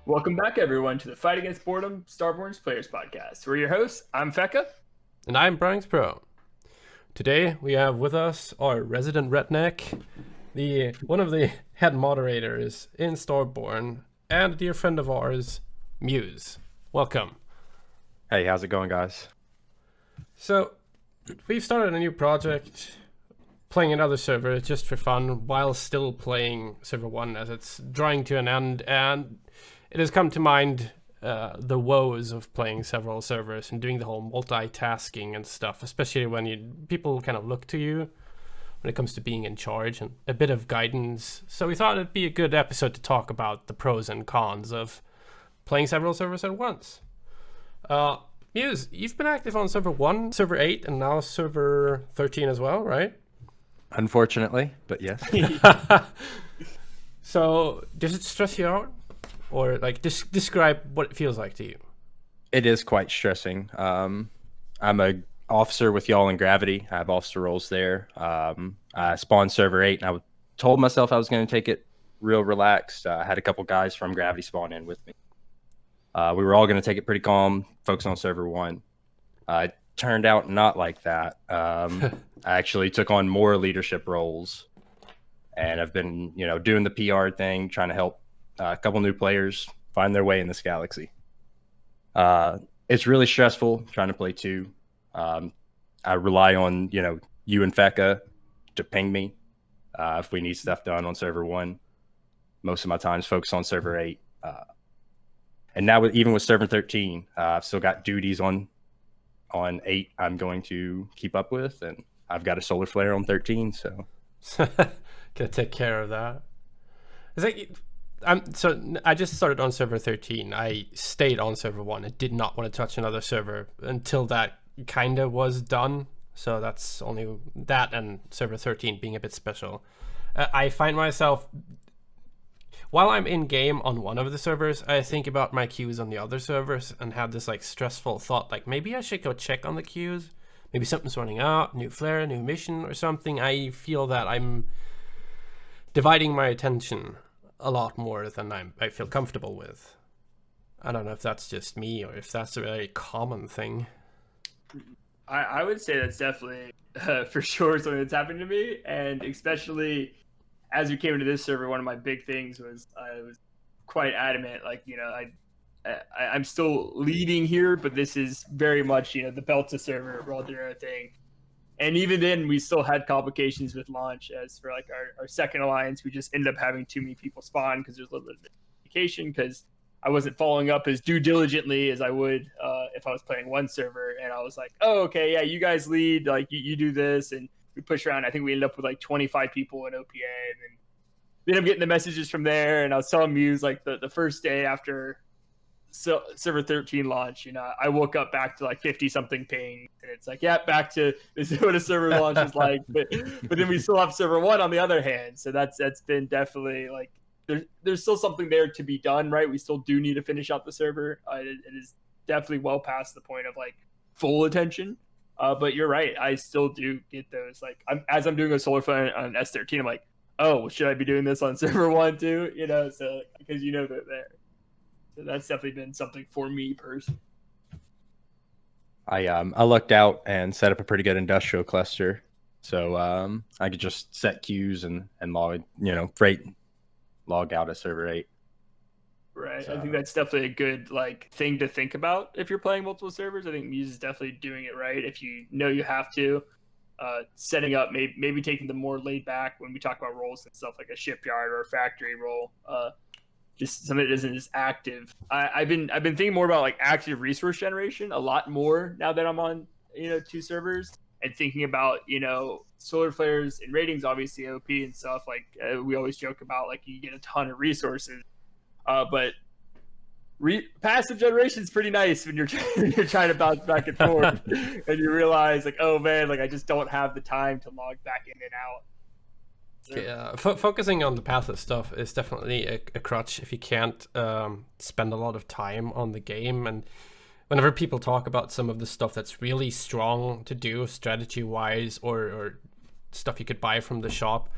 Welcome back, everyone, to the Fight Against Boredom Starborne's Players Podcast. We're your hosts. I'm Fecca. And I'm Brian's Pro. Today we have with us our resident redneck, one of the head moderators in Starborne, and a dear friend of ours, Mews. Welcome. Hey, how's it going, guys? So, we've started a new project, playing another server just for fun, while still playing Server 1 as it's drawing to an end, and it has come to mind the woes of playing several servers and doing the whole multitasking and stuff, especially when people kind of look to you when it comes to being in charge and a bit of guidance. So we thought it'd be a good episode to talk about the pros and cons of playing several servers at once. Mews, you've been active on Server 1, Server 8, and now Server 13 as well, right? Unfortunately, but yes. So, does it stress you out? Or, like, describe what it feels like to you. It is quite stressing. I'm a officer with y'all in Gravity. I have officer roles there. I spawned Server 8, and I told myself I was going to take it real relaxed. I had a couple guys from Gravity spawn in with me. We were all going to take it pretty calm, focus on Server 1. It turned out not like that. I actually took on more leadership roles, and I've been, doing the PR thing, trying to help a couple new players find their way in this galaxy. It's really stressful trying to play two. I rely on, you and Fecca to ping me if we need stuff done on Server 1. Most of my time's focused on Server 8. And now, even with Server 13, I've still got duties on 8 I'm going to keep up with, and I've got a solar flare on 13, so Gotta take care of that. It's like, I just started on Server 13. I stayed on Server 1. I did not want to touch another server until that kind of was done. So that's only that and Server 13 being a bit special. I find myself, while I'm in game on one of the servers, I think about my queues on the other servers and have this like stressful thought, like maybe I should go check on the queues. Maybe something's running out, new flare, new mission or something. I feel that I'm dividing my attention a lot more than I feel comfortable with. I don't know if that's just me or if that's a very common thing. I would say that's definitely for sure something that's happened to me, and especially as we came into this server, one of my big things was I was quite adamant, like, I'm still leading here, but this is very much, the Belta server, we're all doing our thing. And even then, we still had complications with launch. As for like our second alliance, we just ended up having too many people spawn because there's a little bit of communication because I wasn't following up as due diligently as I would if I was playing one server. And I was like, oh, okay, yeah, you guys lead, like you do this. And we push around. I think we ended up with like 25 people in OPA. And then we ended up getting the messages from there. And I was telling Mews like the first day after Server 13 launch, I woke up back to like 50 something ping, and it's like, yeah, back to this is what a server launch is like. But then we still have Server 1 on the other hand, so that's been definitely like there's still something there to be done, right? We still do need to finish out the server. It is definitely well past the point of like full attention. But you're right, I still do get those like as I'm doing a solar flare on S13, I'm like, oh, should I be doing this on Server 1 too? So because they're there. So that's definitely been something for me personally. I lucked out and set up a pretty good industrial cluster, so I could just set queues and log, freight log out of Server 8. Right. So, I think that's definitely a good like thing to think about if you're playing multiple servers. I think Mews is definitely doing it right. If you know you have to, setting up maybe taking the more laid back when we talk about roles and stuff like a shipyard or a factory role. Just something that isn't as active. I've been thinking more about like active resource generation a lot more now that I'm on two servers, and thinking about solar flares and ratings, obviously OP and stuff like we always joke about, like you get a ton of resources, but passive generation is pretty nice when you're trying to bounce back and forth and you realize like, oh man, like I just don't have the time to log back in and out. Yeah, focusing on the passive stuff is definitely a crutch if you can't spend a lot of time on the game. And whenever people talk about some of the stuff that's really strong to do strategy-wise or stuff you could buy from the shop,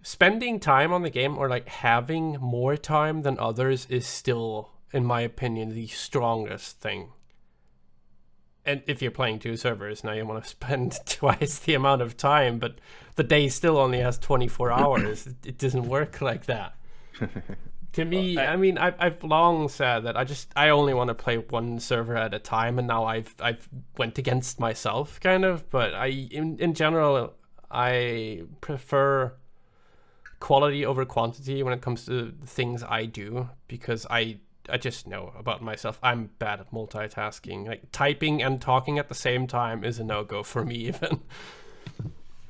spending time on the game, or like having more time than others, is still, in my opinion, the strongest thing. And if you're playing 2 servers, now you want to spend twice the amount of time, but the day still only has 24 hours. It doesn't work like that. To me, I mean, I've long said that I only want to play 1 server at a time, and now I've went against myself kind of. But in general, I prefer quality over quantity when it comes to the things I do, because I just know about myself. I'm bad at multitasking. Like typing and talking at the same time is a no-go for me even.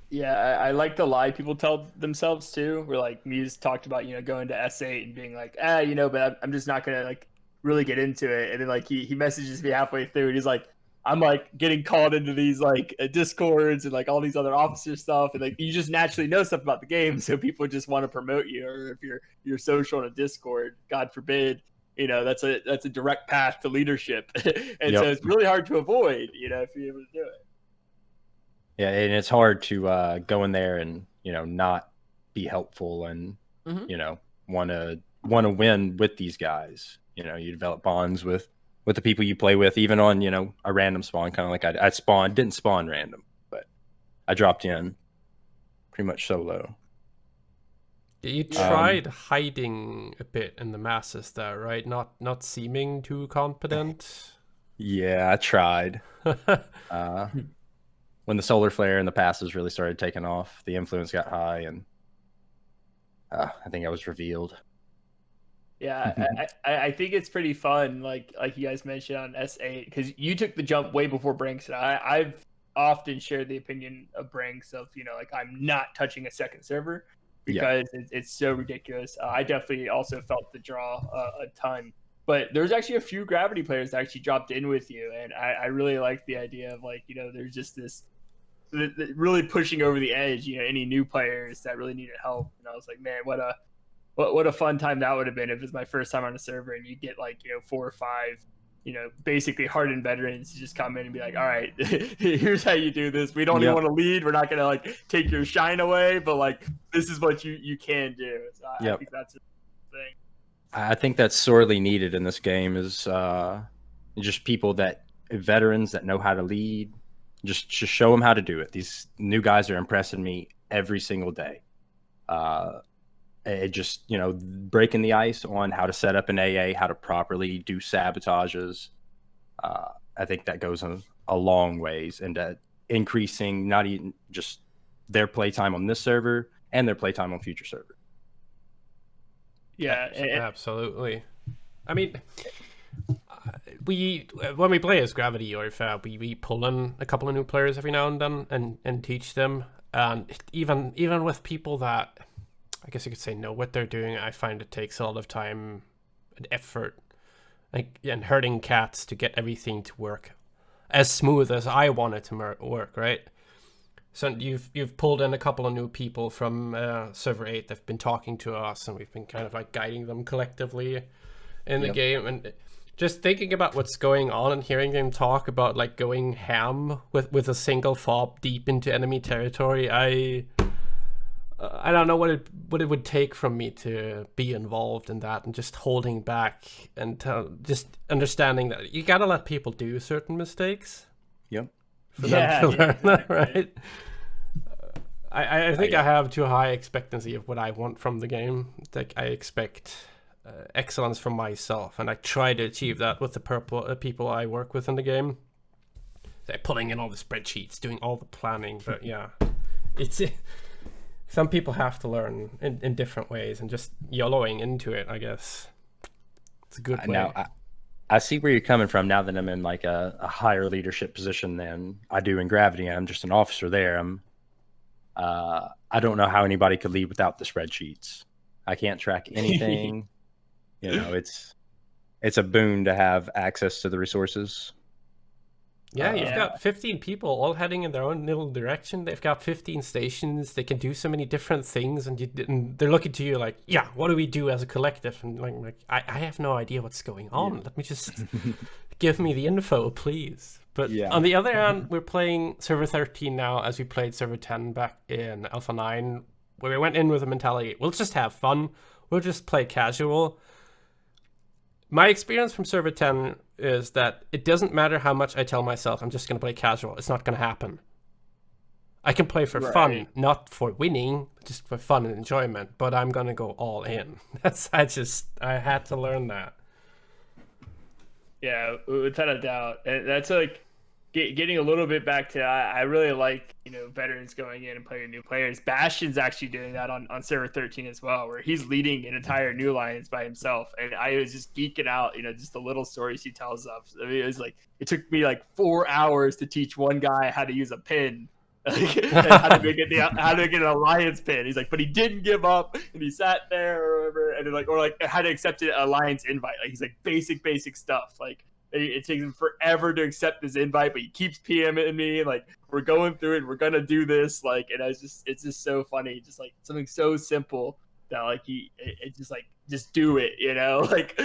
Yeah, I like the lie people tell themselves too. Where like Mews talked about, going to S8 and being like, but I'm just not gonna like really get into it. And then like he messages me halfway through and he's like, I'm like getting called into these like discords and like all these other officer stuff, and like you just naturally know stuff about the game, so people just want to promote you. Or if you're social in a Discord, God forbid, that's a direct path to leadership. And so it's really hard to avoid, if you're able to do it. Yeah, and it's hard to go in there and not be helpful and want to win with these guys. You develop bonds with the people you play with, even on a random spawn. Kind of like I didn't spawn random, but I dropped in pretty much solo. You tried hiding a bit in the masses there, right? Not seeming too competent. Yeah, I tried. When the solar flare and the passes really started taking off, the influence got high, and I think I was revealed. Yeah, I think it's pretty fun, like you guys mentioned on S8, because you took the jump way before Branks, and I've often shared the opinion of Branks of, like I'm not touching a second server because it's so ridiculous. I definitely also felt the draw a ton. But there's actually a few Gravity players that actually dropped in with you, and I really like the idea of like, there's just this really pushing over the edge, any new players that really needed help. And I was like, man, what a fun time that would have been if it was my first time on a server and you get like 4 or 5 basically hardened veterans to just come in and be like, all right, here's how you do this. We don't even want to lead. We're not gonna like take your shine away, but like this is what you can do. So I think that's a thing. I think that's sorely needed in this game, is just veterans that know how to lead. Just show them how to do it. These new guys are impressing me every single day. It just, breaking the ice on how to set up an AA, how to properly do sabotages. I think that goes a long ways into increasing not even just their playtime on this server and their playtime on future servers. Yeah, absolutely. I mean, when we play as Gravity or FAB, we pull in a couple of new players every now and then and teach them. And even with people that I guess you could say know what they're doing, I find it takes a lot of time and effort, and herding cats to get everything to work as smooth as I want it to work, right? So you've pulled in a couple of new people from server 8 that've been talking to us, and we've been kind of like guiding them collectively in the game. And just thinking about what's going on and hearing them talk about like going ham with a single FAB deep into enemy territory, I don't know what it would take from me to be involved in that, and just holding back and just understanding that you gotta let people do certain mistakes. Yep. For them to learn that, right? I think I have too high expectancy of what I want from the game. Like I expect excellence from myself, and I try to achieve that with the people I work with in the game. They're pulling in all the spreadsheets, doing all the planning, but it's some people have to learn in different ways, and just YOLOing into it, I guess. It's a good way. Now, I see where you're coming from now that I'm in like a higher leadership position than I do in Gravity. I'm just an officer there. I don't know how anybody could lead without the spreadsheets. I can't track anything. It's a boon to have access to the resources. Yeah, you've got 15 people all heading in their own little direction. They've got 15 stations. They can do so many different things, and they're looking to you like, yeah, what do we do as a collective? And like I have no idea what's going on. Let me just give me the info, please. But on the other hand, we're playing server 13 now, as we played server 10 back in Alpha 9, where we went in with a mentality, we'll just have fun, we'll just play casual. My experience from server 10 is that it doesn't matter how much I tell myself I'm just going to play casual. It's not going to happen. I can play for fun, not for winning, just for fun and enjoyment, but I'm going to go all in. I had to learn that. Yeah, without a doubt. And that's like getting a little bit back to, I really like, veterans going in and playing new players. Bastion's actually doing that on server 13 as well, where he's leading an entire new alliance by himself. And I was just geeking out, just the little stories he tells us. I mean, it was like, it took me like 4 hours to teach one guy how to use a pin. And how to make an alliance pin. He's like, but he didn't give up, and he sat there or whatever, and then or how to accept an alliance invite. Like, he's like basic stuff. Like, it takes him forever to accept this invite, but he keeps PMing me. Like, we're going through it, we're gonna do this. Like, and it's just so funny, just like something so simple that like just do it. Like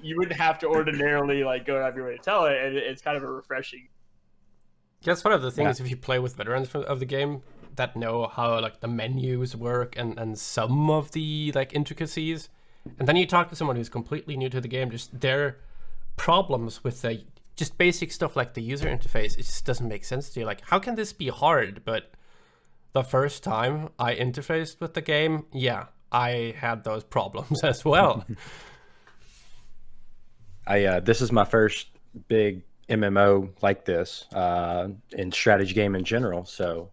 you wouldn't have to ordinarily like go out of your way to tell it, and it's kind of a refreshing. That's one of the things, if you play with veterans of the game that know how like the menus work and some of the like intricacies, and then you talk to someone who's completely new to the game, just their problems with the just basic stuff like the user interface, it just doesn't make sense to you. Like, how can this be hard? But the first time I interfaced with the game, yeah, I had those problems as well. This is my first big MMO like this, in strategy game in general. So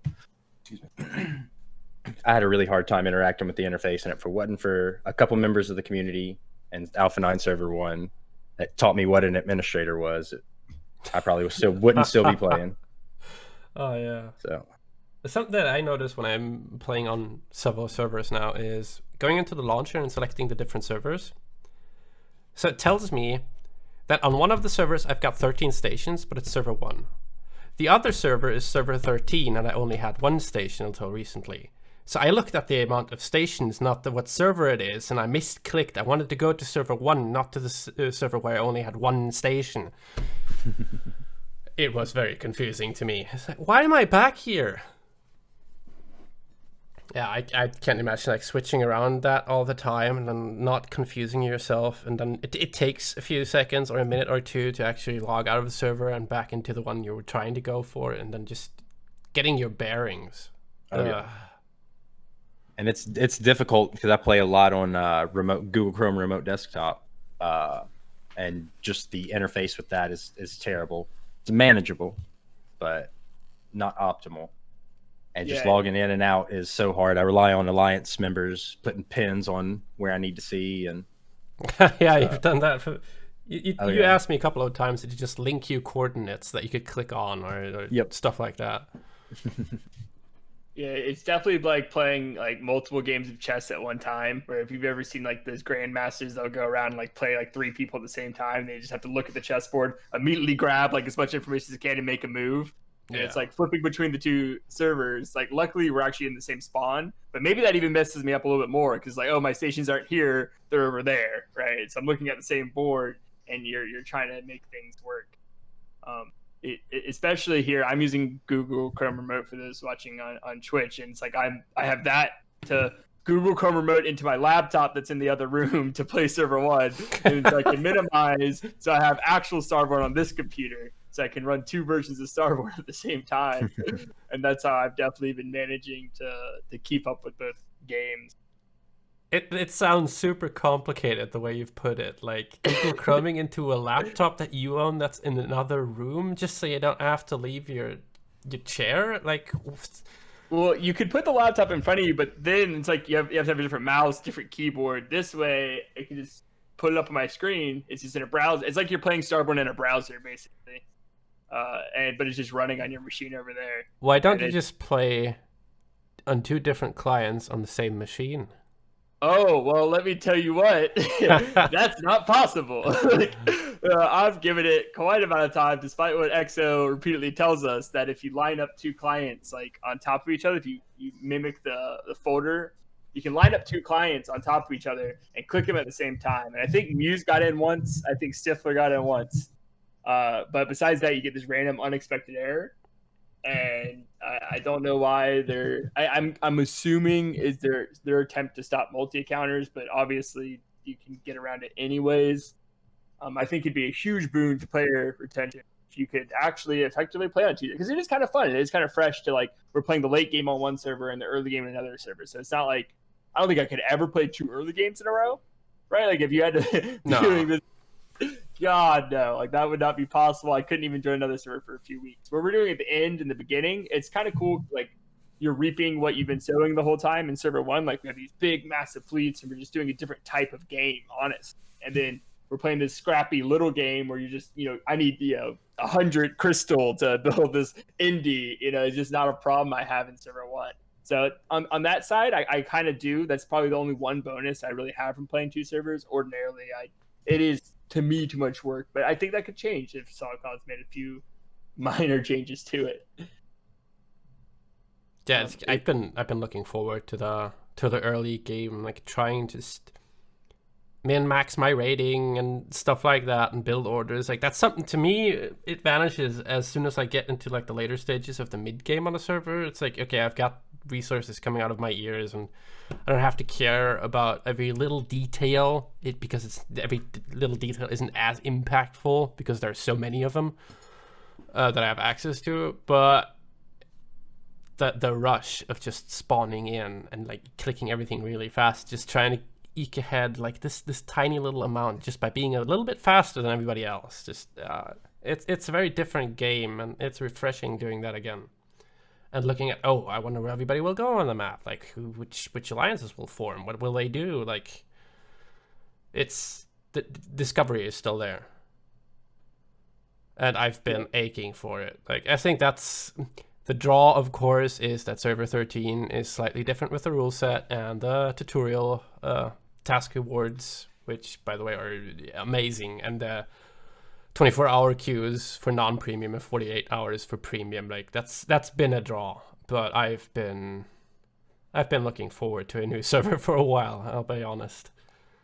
I had a really hard time interacting with the interface, and if it wasn't for a couple members of the community and Alpha 9 Server 1 that taught me what an administrator was, I probably wouldn't still be playing. Oh yeah. So something that I notice when I'm playing on several servers now is going into the launcher and selecting the different servers. So it tells me that on one of the servers I've got 13 stations, but it's server 1. The other server is server 13, and I only had 1 station until recently. So I looked at the amount of stations, not what server it is, and I misclicked. I wanted to go to server 1, not to the server where I only had 1 station. It was very confusing to me. It's like, why am I back here? Yeah, I can't imagine like switching around that all the time and then not confusing yourself. And then it takes a few seconds or a minute or two to actually log out of the server and back into the one you were trying to go for, and then just getting your bearings. Yeah. And it's difficult because I play a lot on Google Chrome remote desktop, and just the interface with that is terrible. It's manageable, but not optimal. And just logging in and out is so hard. I rely on Alliance members putting pins on where I need to see. And yeah, you've done that. You asked me a couple of times to just link you coordinates that you could click on or stuff like that. Yeah, it's definitely like playing like multiple games of chess at one time, where if you've ever seen like those grandmasters, they'll go around and like play like 3 people at the same time. They just have to look at the chessboard, immediately grab like as much information as they can and make a move. And it's like flipping between the 2 servers. Like, luckily we're actually in the same spawn, but maybe that even messes me up a little bit more because like, oh, my stations aren't here, they're over there, right? So I'm looking at the same board, and you're trying to make things work. Especially here, I'm using Google Chrome Remote for those watching on Twitch, and it's like I have that to Google Chrome Remote into my laptop that's in the other room to play server 1, and so I can minimize, so I have actual Starborne on this computer, so I can run 2 versions of Starborne at the same time. And that's how I've definitely been managing to keep up with both games. It sounds super complicated the way you've put it, like Google Chroming into a laptop that you own that's in another room just so you don't have to leave your chair. Like, well, you could put the laptop in front of you, but then it's like you have to have a different mouse, different keyboard. This way, I can just put it up on my screen. It's just in a browser. It's like you're playing Starborne in a browser, basically. But it's just running on your machine over there. Why don't you just play on 2 different clients on the same machine? Oh, well, let me tell you what, that's not possible. I've given it quite a amount of time, despite what EXO repeatedly tells us, that if you line up 2 clients like on top of each other, if you mimic the folder, you can line up 2 clients on top of each other and click them at the same time. And I think Mews got in once. I think Stifler got in once. But besides that, you get this random unexpected error. and I don't know why they're. I'm assuming is their attempt to stop multi encounters, but obviously you can get around it anyways. I think it'd be a huge boon to player retention if you could actually effectively play on Tuesday, because it is kind of fun. It is kind of fresh to like we're playing the late game on one server and the early game on another server. So it's not like I don't think I could ever play 2 early games in a row, right? Like if you had to No. doing this, God no, like that would not be possible. I couldn't even join another server for a few weeks. What we're doing at the end and the beginning, it's kind of cool. Like you're reaping what you've been sowing the whole time in server 1. Like we have these big, massive fleets, and we're just doing a different type of game, honest. And then we're playing this scrappy little game where you just, I need 100 crystal to build this indie. It's just not a problem I have in server 1. So on that side, I kind of do. That's probably the only one bonus I really have from playing 2 servers. Ordinarily, it is to me too much work, but I think that could change if SolidCloud's made a few minor changes to it. Yeah, I've been looking forward to the early game, like trying to min-max my rating and stuff like that, and build orders. Like that's something to me, it vanishes as soon as I get into like the later stages of the mid game on a server. It's like, okay, I've got resources coming out of my ears, and I don't have to care about every little detail. Because every little detail isn't as impactful because there's so many of them that I have access to. But the rush of just spawning in and like clicking everything really fast, just trying to eke ahead like this tiny little amount just by being a little bit faster than everybody else. Just it's a very different game, and it's refreshing doing that again. And looking at, I wonder where everybody will go on the map. Like, which alliances will form? What will they do? Like, the discovery is still there, and I've been aching for it. Like, I think that's the draw. Of course, is that server 13 is slightly different with the rule set and the tutorial task rewards, which, by the way, are amazing, and the 24-hour queues for non-premium and 48 hours for premium. Like that's been a draw, but I've been looking forward to a new server for a while, I'll be honest.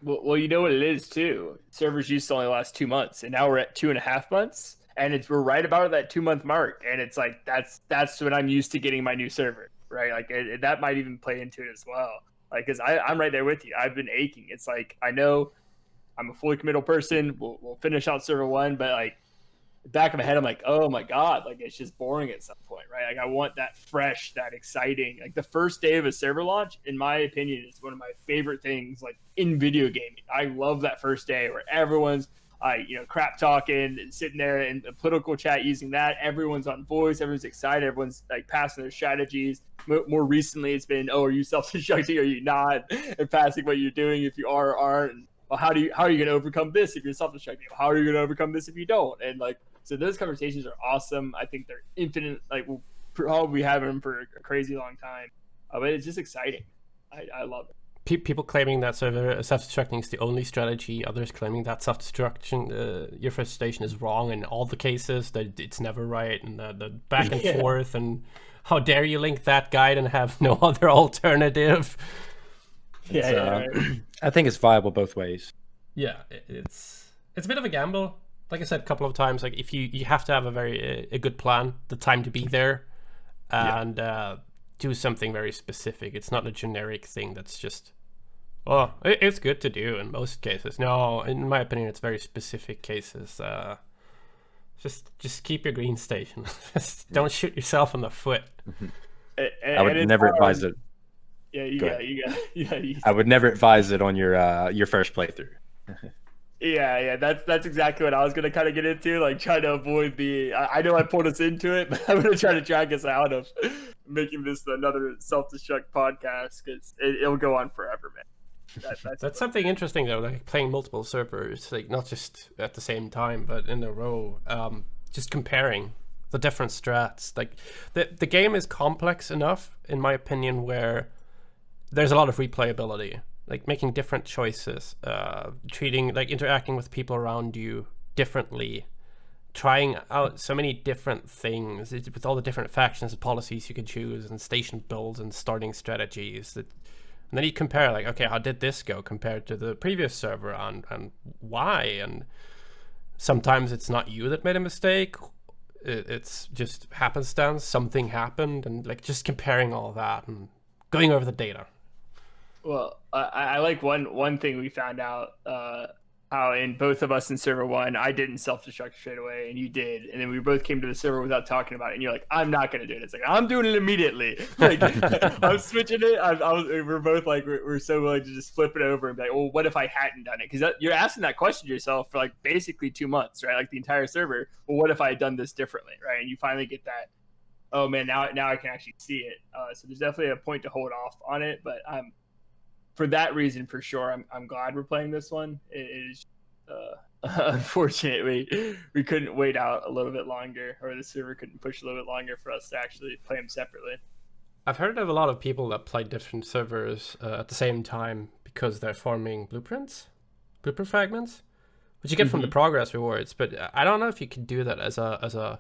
Well, you know what it is too. Servers used to only last 2 months, and now we're at 2.5 months, and we're right about that 2-month mark, and it's like that's when I'm used to getting my new server, right? Like that might even play into it as well. Like, because I'm right there with you. I've been aching. It's like I know I'm a fully committal person. We'll finish out server 1, but like back of my head, I'm like, oh my God, like it's just boring at some point, right? Like I want that fresh, that exciting. Like the first day of a server launch, in my opinion, is one of my favorite things like in video gaming. I love that first day where everyone's crap talking and sitting there in the political chat using that. Everyone's on voice, everyone's excited, everyone's like passing their strategies. More recently, it's been, are you self-destructing? Are you not? And passing what you're doing if you are or aren't. And, how are you going to overcome this if you're self-destructing? How are you going to overcome this if you don't? And like, so those conversations are awesome. I think they're infinite. Like we'll probably have them for a crazy long time, but it's just exciting. I love it. People claiming that self-destructing is the only strategy. Others claiming that self-destruction, your first station is wrong in all the cases. That it's never right, and the back and forth. And how dare you link that guide and have no other alternative? Right. I think it's viable both ways. Yeah, it's a bit of a gamble. Like I said a couple of times, like if you have to have a good plan, the time to be there, and do something very specific. It's not a generic thing that's just, it's good to do in most cases. No, in my opinion, it's very specific cases. Just keep your green station. Just don't shoot yourself in the foot. I would never advise it. Yeah, you got. I would never advise it on your first playthrough. Yeah, that's exactly what I was gonna kind of get into, like trying to avoid I know I pulled us into it, but I'm gonna try to drag us out of making this another self-destruct podcast because it'll go on forever, man. That's something interesting though, like playing multiple servers, like not just at the same time, but in a row. Just comparing the different strats. Like the game is complex enough, in my opinion, where there's a lot of replayability. Like making different choices, interacting with people around you differently, trying out so many different things with all the different factions and policies you can choose, and station builds and starting strategies. And then you compare, like, okay, how did this go compared to the previous server, and why? And sometimes it's not you that made a mistake. it's just happenstance, something happened, and like just comparing all that and going over the data. Well, I like one thing we found out, how in both of us in server 1, I didn't self-destruct straight away, and you did, and then we both came to the server without talking about it, and you're like, I'm not gonna do it. It's like, I'm doing it immediately. Like, I'm switching it. We're both like, we're so willing to just flip it over and be like, well, what if I hadn't done it? Because you're asking that question to yourself for like basically 2 months, right? Like the entire server. Well, what if I had done this differently, right? And you finally get that, oh man, now I can actually see it. So there's definitely a point to hold off on it, but for that reason, for sure, I'm glad we're playing this one. It is unfortunately we couldn't wait out a little bit longer, or the server couldn't push a little bit longer for us to actually play them separately. I've heard of a lot of people that play different servers at the same time because they're forming blueprint fragments, which you get from the progress rewards. But I don't know if you can do that as a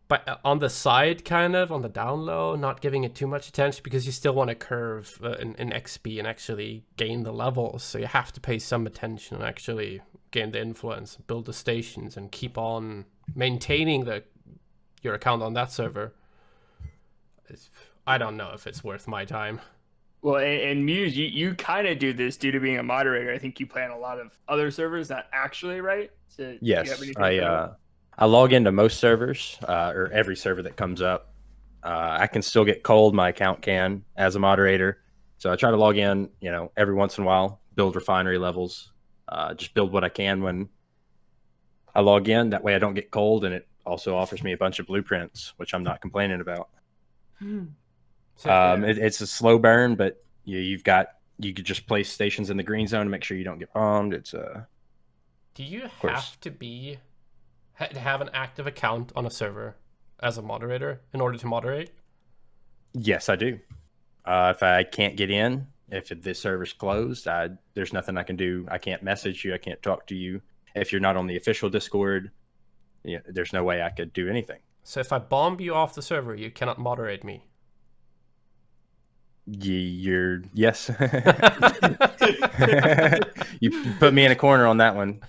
but on the side, kind of on the down low, not giving it too much attention, because you still want to curve in XP and actually gain the levels. So you have to pay some attention and actually gain the influence, build the stations, and keep on maintaining your account on that server. I don't know if it's worth my time. Well, and Mews, you kind of do this due to being a moderator. I think you play on a lot of other servers, not actually, right? So yes, I log into most servers, or every server that comes up. I can still get cold. My account can as a moderator. So I try to log in, every once in a while, build refinery levels, just build what I can when I log in. That way I don't get cold, and it also offers me a bunch of blueprints, which I'm not complaining about. It's a slow burn, but you could just place stations in the green zone to make sure you don't get bombed. Do you have to have an active account on a server as a moderator in order to moderate? Yes, I do. If I can't get in, if the server's closed, there's nothing I can do. I can't message you. I can't talk to you. If you're not on the official Discord, there's no way I could do anything. So if I bomb you off the server, you cannot moderate me? Yes. You put me in a corner on that one.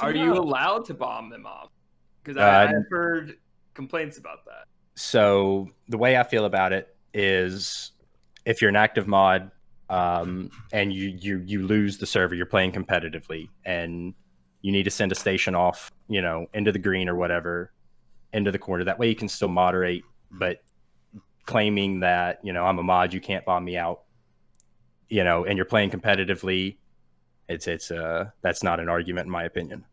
Are you allowed to bomb them off? Because I've heard complaints about that. So the way I feel about it is, if you're an active mod, and you lose the server, you're playing competitively, and you need to send a station off, into the green or whatever, into the corner. That way you can still moderate, but claiming that, I'm a mod, you can't bomb me out, and you're playing competitively, that's not an argument in my opinion.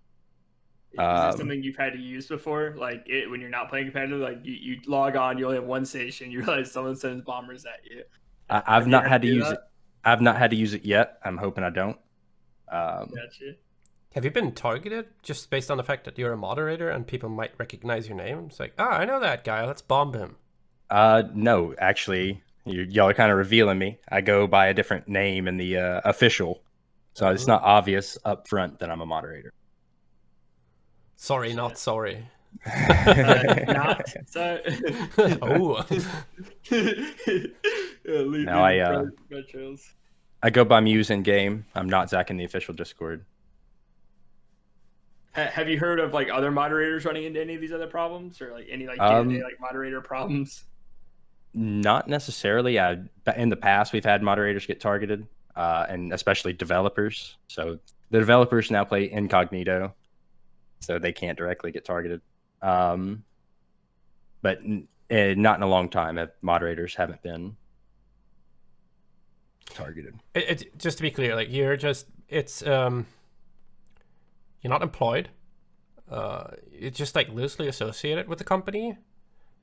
Is this something you've had to use before? Like when you're not playing competitive, like you log on, you only have one station, you realize someone sends bombers at you. I've not had to use it. I've not had to use it yet. I'm hoping I don't. Gotcha. Have you been targeted just based on the fact that you're a moderator and people might recognize your name? It's like, I know that guy, let's bomb him. No, actually, y'all are kind of revealing me. I go by a different name in the official, so it's not obvious up front that I'm a moderator. Sorry, not sorry. Not so. Oh. No, I go by Mews in game. I'm not Zach in the official Discord. Have you heard of like other moderators running into any of these other problems, or like any day-to-day moderator problems? Not necessarily. In the past, we've had moderators get targeted, and especially developers. So the developers now play incognito, so they can't directly get targeted. But not in a long time, moderators haven't been targeted. Just to be clear, like you're not employed. It's just like loosely associated with the company.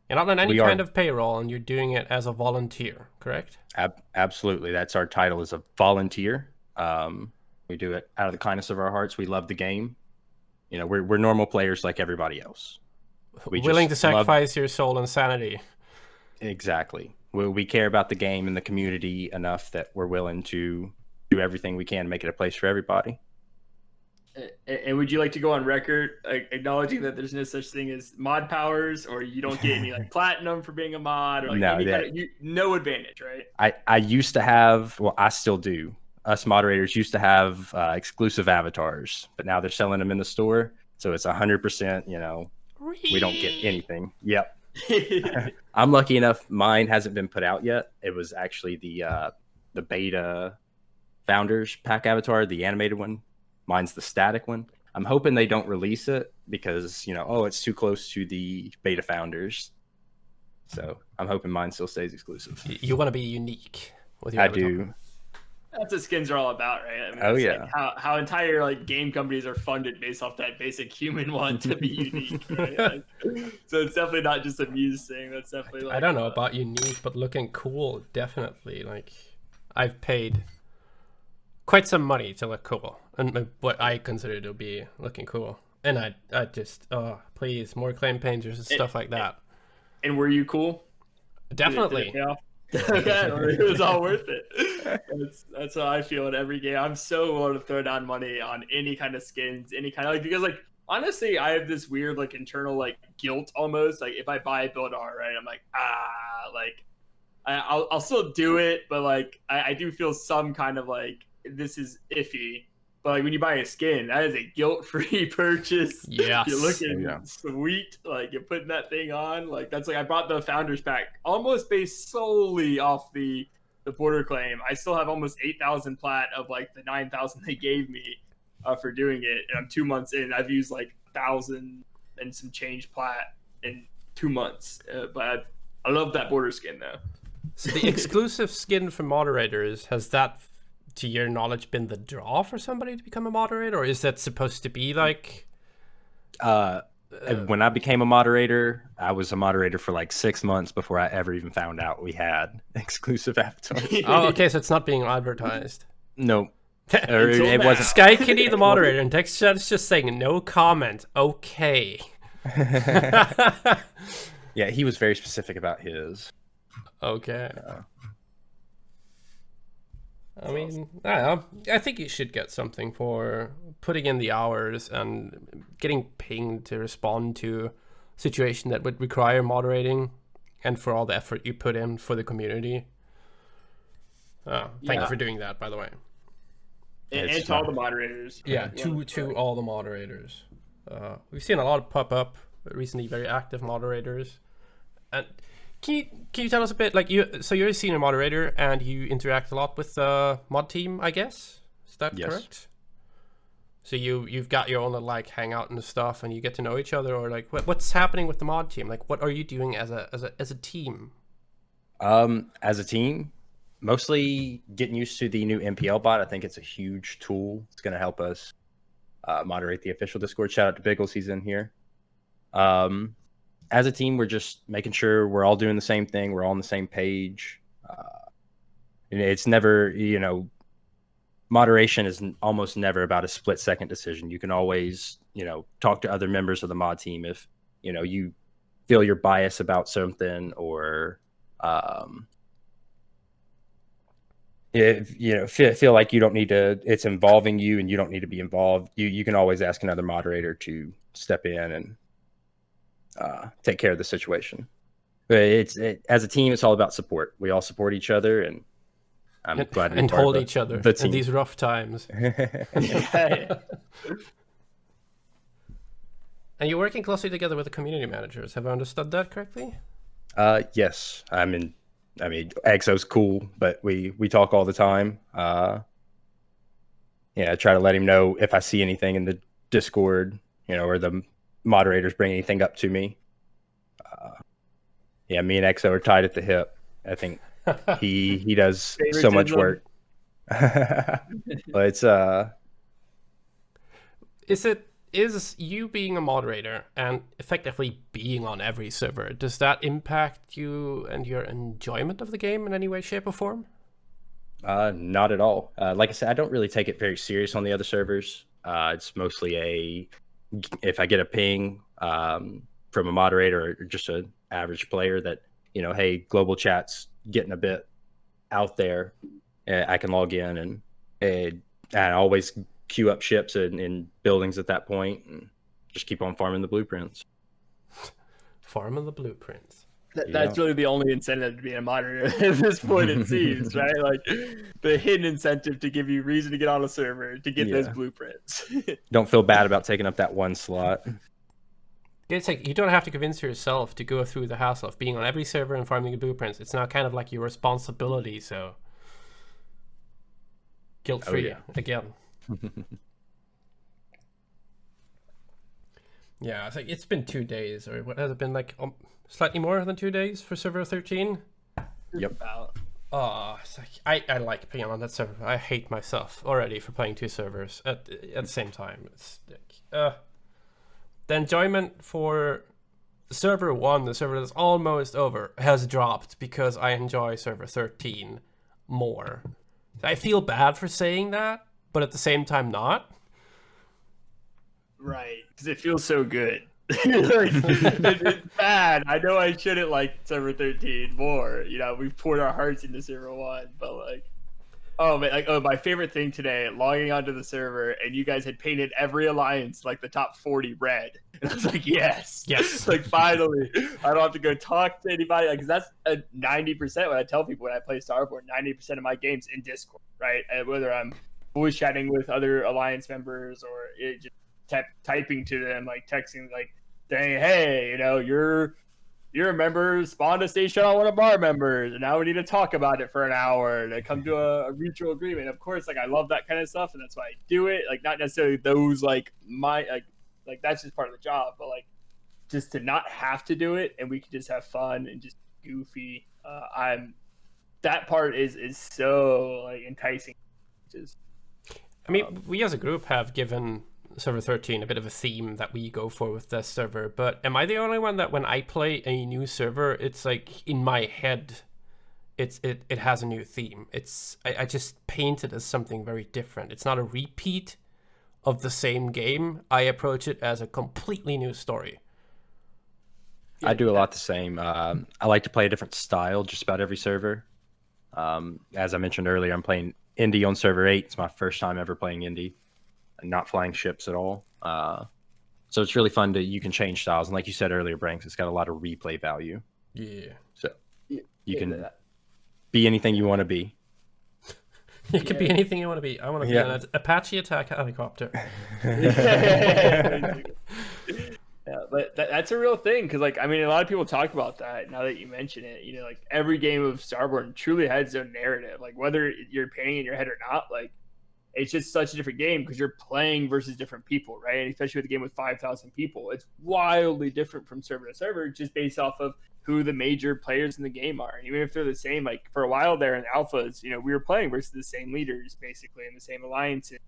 You're not on any kind of payroll, and you're doing it as a volunteer, correct? Absolutely. That's our title, is a volunteer. We do it out of the kindness of our hearts. We love the game. We're normal players like everybody else. Willing to sacrifice your soul and sanity. Exactly. We care about the game and the community enough that we're willing to do everything we can to make it a place for everybody. And would you like to go on record acknowledging that there's no such thing as mod powers, or you don't get any platinum for being a mod, or no advantage, right? I used to have, I still do. Us moderators used to have exclusive avatars, but now they're selling them in the store. So it's 100%, we don't get anything. Yep. Yeah. I'm lucky enough, mine hasn't been put out yet. It was actually the beta founders pack avatar, the animated one. Mine's the static one. I'm hoping they don't release it because, it's too close to the beta founders. So I'm hoping mine still stays exclusive. You want to be unique with your I avatar. do. That's what skins are all about, right? I mean, Oh, it's yeah. like how entire like game companies are funded based off that basic human want to be unique, right? Like, so it's definitely not just a Mews thing. That's definitely like I don't know about unique, but looking cool, definitely. Like, I've paid quite some money to look cool, and what I consider to be looking cool. And I just, please, more claim painters and stuff like that. And were you cool? Definitely. Did it pay off? Okay, it was all worth it. That's how I feel in every game. I'm so willing to throw down money on any kind of skins, any kind of like, because like honestly, I have this weird like internal like guilt almost. Like if I buy a build art, right, I'm like like I'll still do it, but like I do feel some kind of like this is iffy. But like when you buy a skin, that is a guilt-free purchase. Yes. You're looking sweet. Like you're putting that thing on. Like that's like I bought the founders pack almost based solely off the border claim. I still have almost 8,000 plat of like the 9,000 they gave me for doing it, and I'm 2 months in. I've used like 1,000 and some change plat in 2 months. But I love that border skin though. So the exclusive skin for moderators, has that, to your knowledge, been the draw for somebody to become a moderator, or is that supposed to be like when I became a moderator, I was a moderator for like 6 months before I ever even found out we had exclusive avatars. Oh, okay, so it's not being advertised. No. It wasn't. Sky Kitty the moderator, and text chat's just saying no comment. Okay. Yeah, he was very specific about his. Okay. I mean, I don't know. I think you should get something for putting in the hours and getting pinged to respond to a situation that would require moderating, and for all the effort you put in for the community. Thank you for doing that, by the way. And to all the moderators. Yeah, to all the moderators. We've seen a lot pop up recently, very active moderators. And can you tell us a bit, like so you're a senior moderator and you interact a lot with the mod team, I guess? Is that correct? So you've got your own little like hangout and stuff, and you get to know each other, or like what's happening with the mod team? Like what are you doing as a team? As a team, mostly getting used to the new MPL bot. I think it's a huge tool. It's going to help us moderate the official Discord. Shout out to Biggles, he's in here. As a team, we're just making sure we're all doing the same thing. We're all on the same page. And it's never, moderation is almost never about a split-second decision. You can always, talk to other members of the mod team if, you feel you're biased about something, or feel like you don't need to, it's involving you and you don't need to be involved. You can always ask another moderator to step in and take care of the situation. But as a team, it's all about support. We all support each other, and I'm glad to be and part hold of each other the team. in these rough times. And you're working closely together with the community managers. Have I understood that correctly? Yes. Exo's cool, but we talk all the time. I try to let him know if I see anything in the Discord, or the moderators bring anything up to me. Me and Exo are tied at the hip. I think he does so much work. But is you being a moderator and effectively being on every server, does that impact you and your enjoyment of the game in any way, shape, or form? Not at all. Like I said, I don't really take it very serious on the other servers. It's mostly if I get a ping from a moderator or just an average player that, hey, global chat's getting a bit out there, I can log in and I always queue up ships in buildings at that point and just keep on farming the blueprints. Farming the blueprints. That's really the only incentive to be a moderator at this point, it seems, right? Like the hidden incentive to give you reason to get on a server to get those blueprints. Don't feel bad about taking up that one slot. It's like you don't have to convince yourself to go through the hassle of being on every server and farming the blueprints. It's now kind of like your responsibility, so guilt-free again. Yeah, it's like it's been 2 days, or what has it been, like slightly more than 2 days for server 13? Yep. Oh, it's like I like playing on that server. I hate myself already for playing 2 servers at the same time. It's like, the enjoyment for server 1, the server that's almost over, has dropped because I enjoy server 13 more. I feel bad for saying that, but at the same time not. Right, because it feels so good. Like, it's bad. I know I shouldn't like server 13 more. You know, we've poured our hearts into server 1, but like, oh man, like, my favorite thing today, logging onto the server, and you guys had painted every alliance like the top 40 red. And I was like, yes. Like, finally, I don't have to go talk to anybody. Like, 'cause that's 90% what I tell people when I play Starborne. 90% of my games in Discord, right? And whether I'm voice chatting with other alliance members or just typing to them, like texting, like saying, hey, you know, you're a member, spawned a station on one of our members, and now we need to talk about it for an hour to come to a mutual agreement. Of course, like, I love that kind of stuff, and that's why I do it. Like, not necessarily those like that's just part of the job, but like just to not have to do it and we can just have fun and just goofy. That part is so like enticing. Just I mean, we as a group have given server 13 a bit of a theme that we go for with this server, but am I the only one that when I play a new server, it's like in my head it has a new theme? I just paint it as something very different. It's not a repeat of the same game. I approach it as a completely new story. I do a lot the same. I like to play a different style just about every server. As I mentioned earlier, I'm playing Indie on server 8. It's my first time ever playing Indie. Not flying ships at all. So it's really fun you can change styles. And like you said earlier, Branks, it's got a lot of replay value. Yeah. So you can be anything you want to be. You can be anything you want to be. I want to be an Apache attack helicopter. Yeah, but that's a real thing, because like, I mean, a lot of people talk about that now that you mention it. You know, like every game of Starborne truly has its own narrative. Like whether you're painting in your head or not, like it's just such a different game because you're playing versus different people, right? And especially with a game with 5,000 people, it's wildly different from server to server, just based off of who the major players in the game are. And even if they're the same, like for a while there in alphas, you know, we were playing versus the same leaders basically in the same alliances.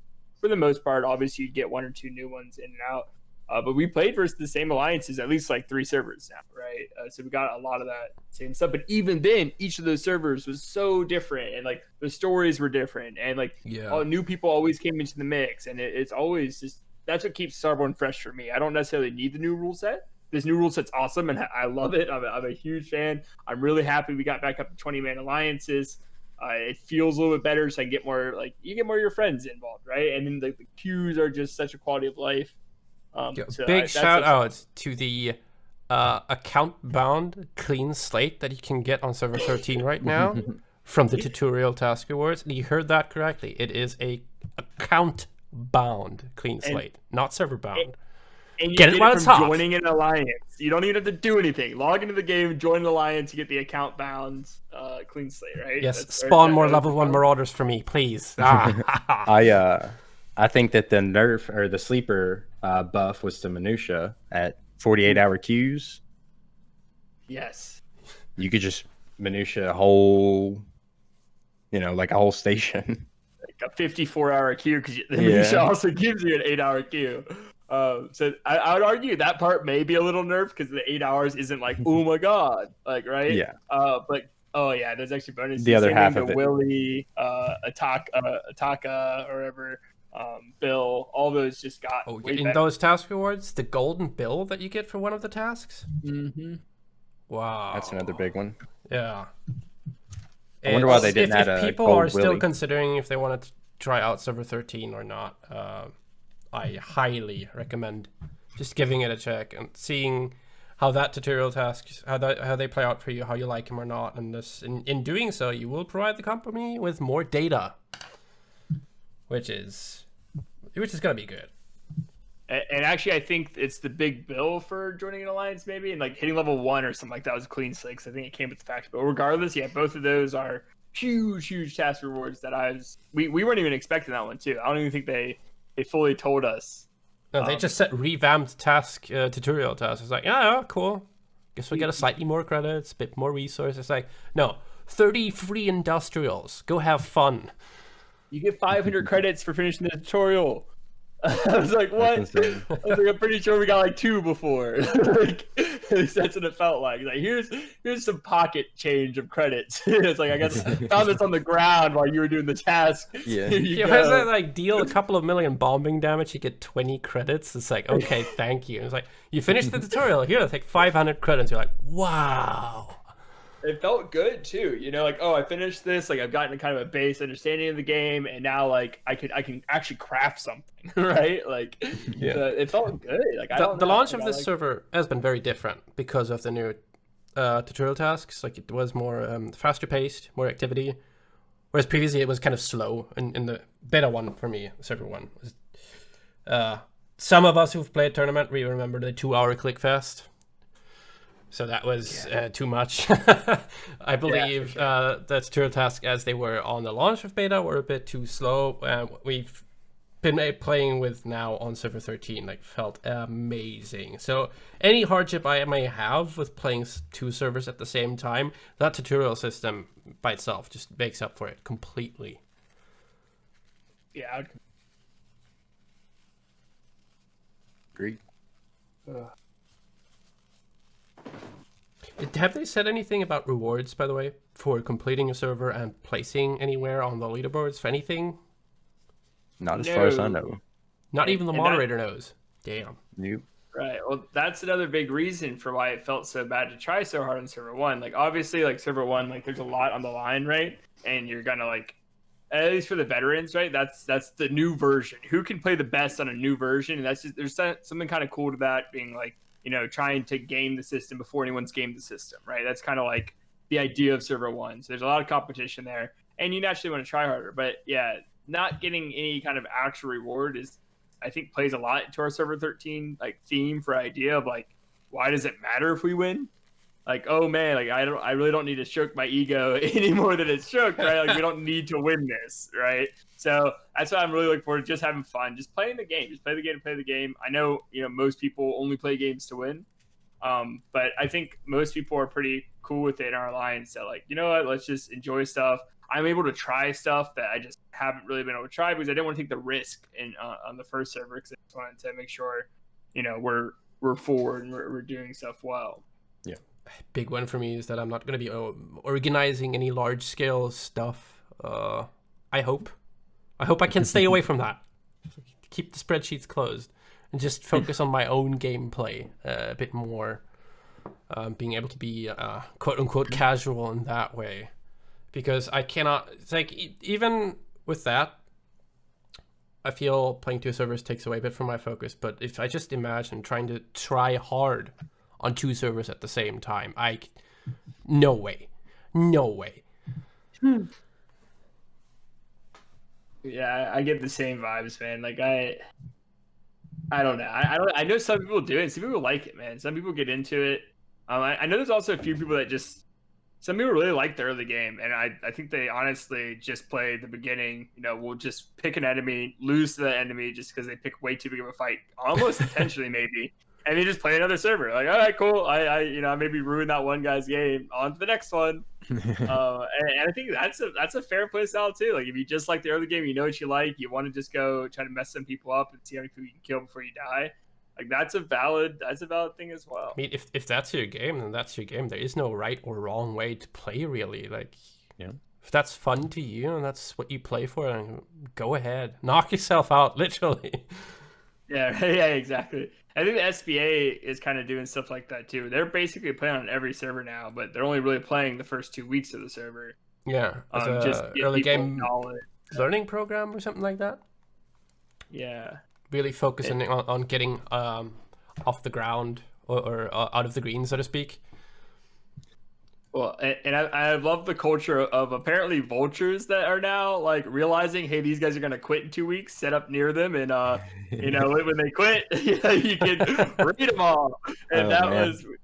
For the most part, obviously you'd get 1 or 2 new ones in and out. But we played versus the same alliances, at least like 3 servers now, right? So we got a lot of that same stuff. But even then, each of those servers was so different, and like the stories were different, and like new people always came into the mix, and it's always just that's what keeps Starborne fresh for me. I don't necessarily need the new rule set. This new rule set's awesome, and I love it. I'm a huge fan. I'm really happy we got back up to 20-man alliances. It feels a little bit better, so I can get more you get more of your friends involved, right? And then the queues are just such a quality of life. So big shout out to the account bound clean slate that you can get on server 13 right now from the tutorial task awards. And you heard that correctly. It is a account bound clean slate, not server bound. And you get it while it's hot. Joining an alliance. You don't even have to do anything. Log into the game, join an alliance, you get the account bound clean slate, right? Yes, spawn more level 1 Marauders for me, please. I think that the nerf or the sleeper buff was to minutia at 48-hour queues. Yes. You could just minutia a whole, like a whole station. Like a 54-hour queue, because the minutia also gives you an 8-hour queue. So I would argue that part may be a little nerfed because the 8 hours isn't like, oh my god, like, right? Yeah. But there's actually bonuses. The other half of it. Willie, Ataka, or whatever. Bill, all those just got in those task rewards, the golden bill that you get for one of the tasks. Wow, that's another big one. Yeah, I wonder why they didn't add a people gold are still Willy. Considering if they want to try out server 13 or not. I highly recommend just giving it a check and seeing. how that tutorial tasks, how they play out for you, how you like them or not, and in doing so, you will provide the company with more data, which is gonna be good. And actually, I think it's the big bill for joining an alliance, maybe, and like hitting level 1 or something like that was a clean slate. I think it came with the fact. But regardless, yeah, both of those are huge task rewards that we weren't even expecting that one too. I don't even think they fully told us. No, they just set revamped task tutorial tasks. It's like, yeah, cool. Guess we get a slightly more credits, a bit more resources. It's like, no, 30 free industrials. Go have fun. You get 500 credits for finishing the tutorial. I was like, what? I was like, I'm pretty sure we got like 2 before. Like, that's what it felt like. Like, here's some pocket change of credits. It's like, I guess found this on the ground while you were doing the task. Yeah. If I say, like, deal a couple of million bombing damage, you get 20 credits. It's like, okay, thank you. It's like, you finished the tutorial. Here, take 500 credits. You're like, wow. It felt good too, you know, like, oh, I finished this, like I've gotten kind of a base understanding of the game, and now like I can actually craft something, right? Like, yeah, it felt good. Like, the launch of this server has been very different because of the new tutorial tasks. Like, it was more faster paced, more activity, whereas previously it was kind of slow. In the beta one for me, server one was. Some of us who've played tournament, we remember the 2-hour click fest. So that was too much. I believe sure. The tutorial tasks as they were on the launch of beta were a bit too slow. We've been playing with now on server 13, like, felt amazing. So any hardship I may have with playing 2 servers at the same time, that tutorial system by itself just makes up for it completely. Yeah. Agreed. Have they said anything about rewards, by the way, for completing a server and placing anywhere on the leaderboards for anything? Not as far as I know. Not even the moderator knows. Damn. Nope. Right. Well, that's another big reason for why it felt so bad to try so hard on server 1. Like, obviously, like, server 1, like, there's a lot on the line, right? And you're gonna, like, at least for the veterans, right? That's the new version. Who can play the best on a new version? And that's just, there's something kind of cool to that, being like, you know, trying to game the system before anyone's gamed the system, right? That's kind of like the idea of server 1. So there's a lot of competition there, and you naturally want to try harder. But yeah, not getting any kind of actual reward is, I think, plays a lot into our server 13 like theme for idea of like, why does it matter if we win? Like, oh man, like I really don't need to stroke my ego any more than it's stroked, right? Like, we don't need to win this, right? So that's why I'm really looking forward to just having fun, just playing the game, just play the game. I know, you know, most people only play games to win, but I think most people are pretty cool with it in our alliance. That, like, you know what, let's just enjoy stuff. I'm able to try stuff that I just haven't really been able to try because I didn't want to take the risk on the first server, because I just wanted to make sure, you know, we're forward and we're doing stuff well. Yeah. Big one for me is that I'm not going to be organizing any large scale stuff. I hope I can stay away from that. Keep the spreadsheets closed and just focus on my own gameplay a bit more. Being able to be quote unquote casual in that way, because I cannot. It's like, even with that, I feel playing 2 servers takes away a bit from my focus. But if I just imagine trying to try hard on 2 servers at the same time, no way. Yeah, I get the same vibes, man. Like, I don't know. I know some people do it. Some people like it, man. Some people get into it. I know there's also a few people that some people really like the early game, and I think they honestly just play the beginning. You know, we'll just pick an enemy, lose to the enemy just because they pick way too big of a fight, almost intentionally maybe. And they just play another server. Like, all right, cool. I maybe ruin that one guy's game. On to the next one. And I think that's a fair play style too. Like, if you just like the early game, you know what you like. You want to just go try to mess some people up and see how many people you can kill before you die. Like, that's a valid thing as well. I mean, if that's your game, then that's your game. There is no right or wrong way to play, really. Like, yeah. If that's fun to you and that's what you play for, then go ahead, knock yourself out, literally. Yeah, exactly. I think the SBA is kind of doing stuff like that too. They're basically playing on every server now, but they're only really playing the first 2 weeks of the server. Yeah, just early game knowledge. Learning program or something like that. Yeah. Really focusing on getting off the ground or out of the green, so to speak. Well, and I love the culture of apparently vultures that are now like realizing, hey, these guys are gonna quit in 2 weeks. Set up near them, and when they quit, you can read them all. And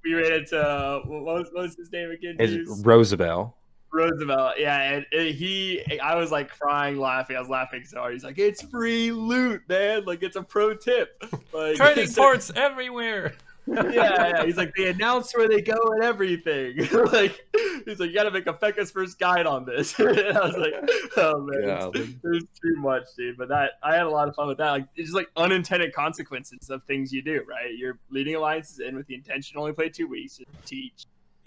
we ran into what was his name again? Roosevelt. Roosevelt, yeah, and I was like crying, laughing. I was laughing so hard. He's like, "It's free loot, man! Like it's a pro tip. Like trading ports everywhere." Yeah. He's like, they announce where they go and everything. Like, he's like, you got to make a Fecka's first guide on this. And I was like, oh man, there's too much, dude. But I had a lot of fun with that. Like, it's just like unintended consequences of things you do, right? You're leading alliances in with the intention to only play 2 weeks to teach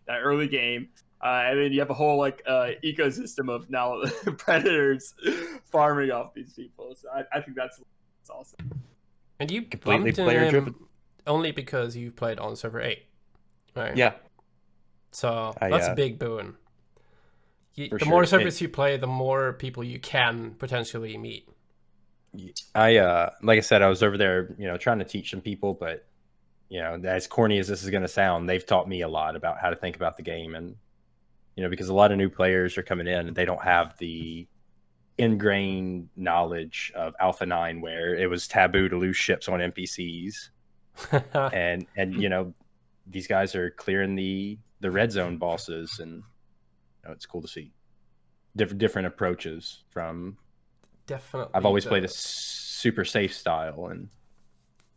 that early game. And then you have a whole ecosystem of now predators farming off these people. So I think that's awesome. And you completely player driven. Only because you've played on server 8, right? Yeah. So that's a big boon. The more servers you play, the more people you can potentially meet. Like I said, I was over there, trying to teach some people, but as corny as this is going to sound, they've taught me a lot about how to think about the game, and because a lot of new players are coming in and they don't have the ingrained knowledge of Alpha 9, where it was taboo to lose ships on NPCs. and these guys are clearing the red zone bosses, and it's cool to see different approaches from. Definitely, I've always played a super safe style, and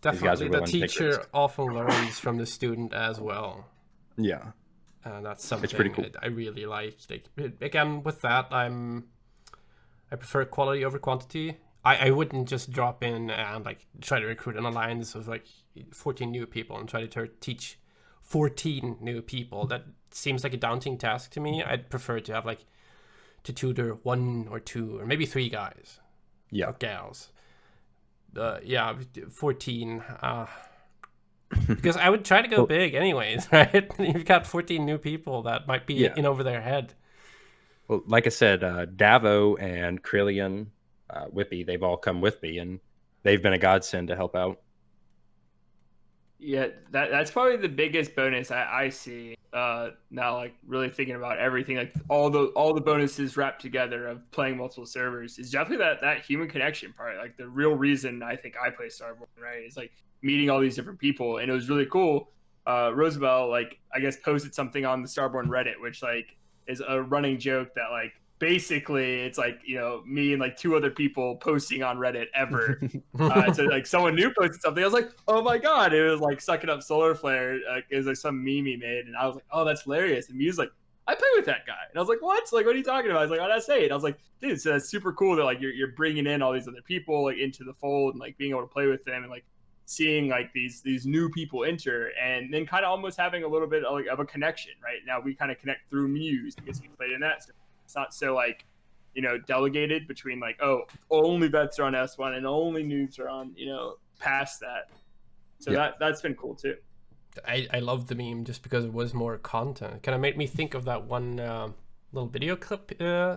definitely the teacher often learns from the student as well. Yeah, that's something it's pretty cool. I really like. Again, with that, I prefer quality over quantity. I wouldn't just drop in and try to recruit an alliance of 14 new people and try to teach 14 new people. That seems like a daunting task to me. I'd prefer to have to tutor 1 or 2 or maybe 3 guys. Yeah. Or gals. 14. Because I would try to go big anyways, right? You've got 14 new people that might be in over their head. Well, like I said, Davo and Krillian, Whippy, they've all come with me, and they've been a godsend to help out. Yeah, that's probably the biggest bonus I see now. Really thinking about everything, all the bonuses wrapped together of playing multiple servers is definitely that human connection part. The real reason I think I play Starborne, right, is meeting all these different people, and it was really cool. Roosevelt, I guess, posted something on the Starborne Reddit, which is a running joke that basically it's me and 2 other people posting on Reddit ever. So someone new posted something. I was like, oh my god! It was sucking up solar flare. It was some meme he made, and I was like, oh, that's hilarious. And Mews I play with that guy, and I was like, what? What are you talking about? I was like, oh, that's it. I was like, dude, so that's super cool that you're bringing in all these other people into the fold, and being able to play with them, and seeing these new people enter, and then kind of almost having a little bit of a connection. Right now, we kind of connect through Mews because we played in that. So it's not so delegated between only vets are on S1 and only noobs are on past that. So that's been cool too. I love the meme just because it was more content. It kind of made me think of that one little video clip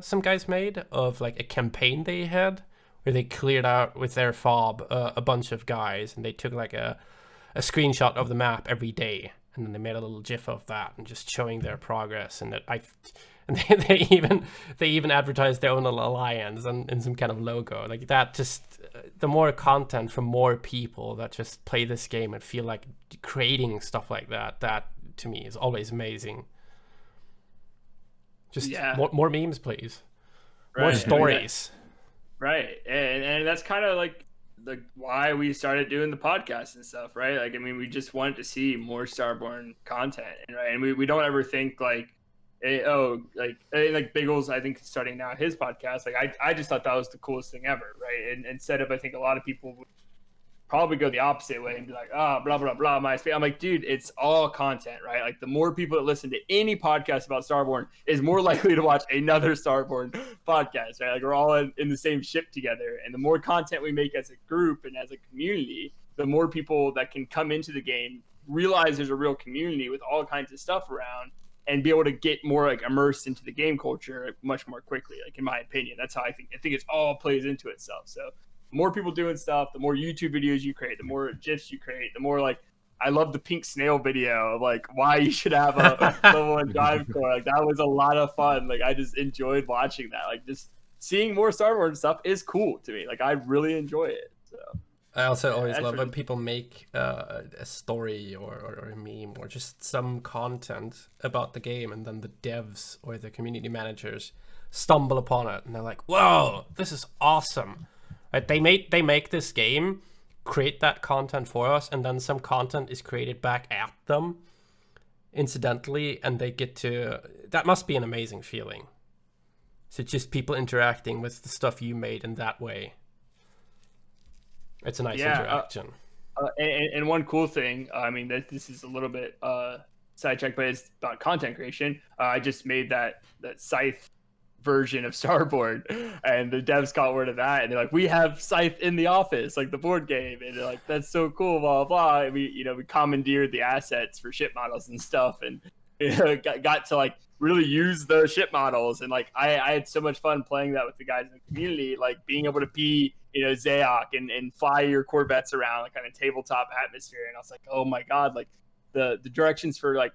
some guys made of a campaign they had where they cleared out with their FAB a bunch of guys, and they took a screenshot of the map every day, and then they made a little GIF of that and just showing their progress. And they even advertised their own little alliance and some kind of logo that. Just the more content from more people that just play this game and feel like creating stuff like that to me is always amazing. Just more memes, please. Right. More stories. Right, and that's kind of why we started doing the podcast and stuff, right? We just wanted to see more Starborne content, right? And we don't ever think Biggles, I think, starting now his podcast. I just thought that was the coolest thing ever, right? And instead of, I think a lot of people would probably go the opposite way and be blah blah blah MySpace. I'm dude, it's all content, right? The more people that listen to any podcast about Starborne is more likely to watch another Starborne podcast, right? We're all in the same ship together, and the more content we make as a group and as a community, the more people that can come into the game, realize there's a real community with all kinds of stuff around, and be able to get more immersed into the game culture much more quickly. In my opinion, that's how I think it all plays into itself. So the more people doing stuff, the more YouTube videos you create, the more GIFs you create, the more I love the pink snail video of like why you should have a level 1 drive core. Like that was a lot of fun. Like I just enjoyed watching that. Like just seeing more Starborne stuff is cool to me. Like I really enjoy it. So I also always love when people make a story or a meme or just some content about the game, and then the devs or the community managers stumble upon it and they're like, "Whoa, this is awesome!" Right? They make this game, create that content for us, and then some content is created back at them incidentally, and they get to. That must be an amazing feeling. So just people interacting with the stuff you made in that way. It's a nice interaction. And one cool thing, I mean, this is a little bit sidetracked, but it's about content creation. I just made that Scythe version of Starborne, and the devs caught word of that, and they're like, "We have Scythe in the office, like the board game," and they're like, "That's so cool!" Blah blah. And we commandeered the assets for ship models and stuff, and got to like really use the ship models, and like I had so much fun playing that with the guys in the community, like being able to be Zayok and fly your Corvettes around, like kind of tabletop atmosphere. And I was like, oh my god, like the directions for like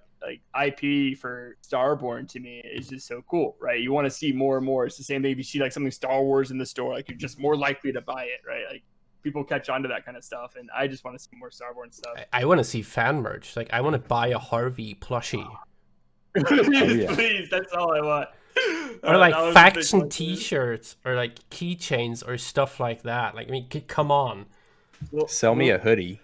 IP for Starborne to me is just so cool, right? You want to see more and more. It's the same thing if you see like something Star Wars in the store, like you're just more likely to buy it, right? Like people catch on to that kind of stuff, and I just want to see more Starborne stuff. I want to see fan merch. Like I want to buy a Harvey plushie. Please, that's all I want. Or like faction t-shirts or like keychains or stuff like that. Like, I mean, come on. Sell me a hoodie.